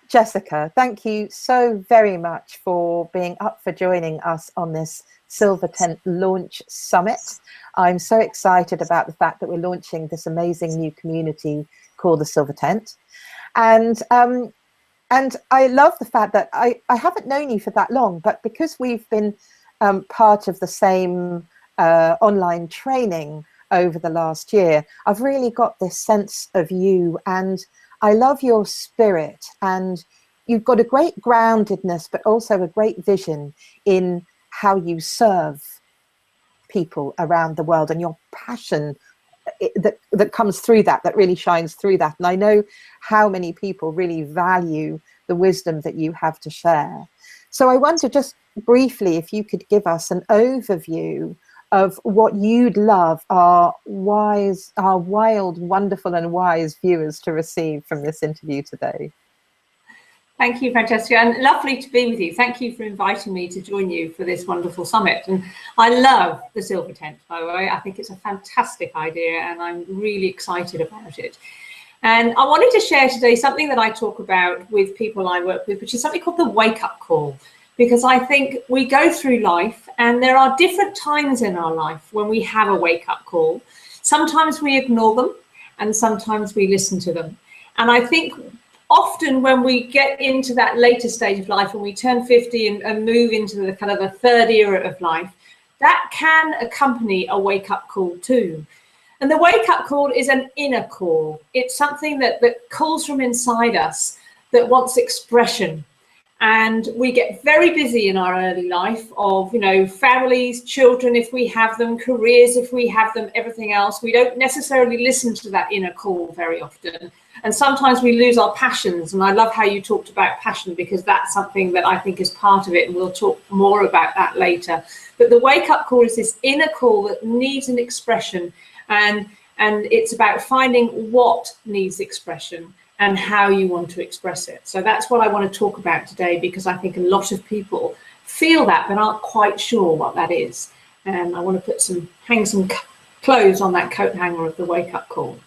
Jessica, thank you so very much for being up for joining us on this Silver Tent Launch Summit. I'm so excited about the fact that we're launching this amazing new community called the Silver Tent. And I love the fact that I haven't known you for that long, but because we've been part of the same online training over the last year, I've really got this sense of you, and I love your spirit, and you've got a great groundedness, but also a great vision in how you serve people around the world, and your passion that comes through that really shines through that. And I know how many people really value the wisdom that you have to share. So I wonder, just briefly, if you could give us an overview of what you'd love our wild, wonderful and wise viewers to receive from this interview today. Thank you, Francesca, and lovely to be with you. Thank you for inviting me to join you for this wonderful summit. And I love the Silver Tent, by the way. I think it's a fantastic idea and I'm really excited about it. And I wanted to share today something that I talk about with people I work with, which is something called the wake-up call. Because I think we go through life and there are different times in our life when we have a wake-up call. Sometimes we ignore them and sometimes we listen to them. And I think often when we get into that later stage of life, when we turn 50 and move into the kind of the third era of life, that can accompany a wake-up call too. And the wake-up call is an inner call. It's something that calls from inside us, that wants expression. And we get very busy in our early life of, families, children, if we have them, careers, if we have them, everything else. We don't necessarily listen to that inner call very often. And sometimes we lose our passions. And I love how you talked about passion, because that's something that I think is part of it. And we'll talk more about that later. But the wake-up call is this inner call that needs an expression. And it's about finding what needs expression and how you want to express it. So that's what I want to talk about today, because I think a lot of people feel that but aren't quite sure what that is. And I want to hang some clothes on that coat hanger of the wake-up call.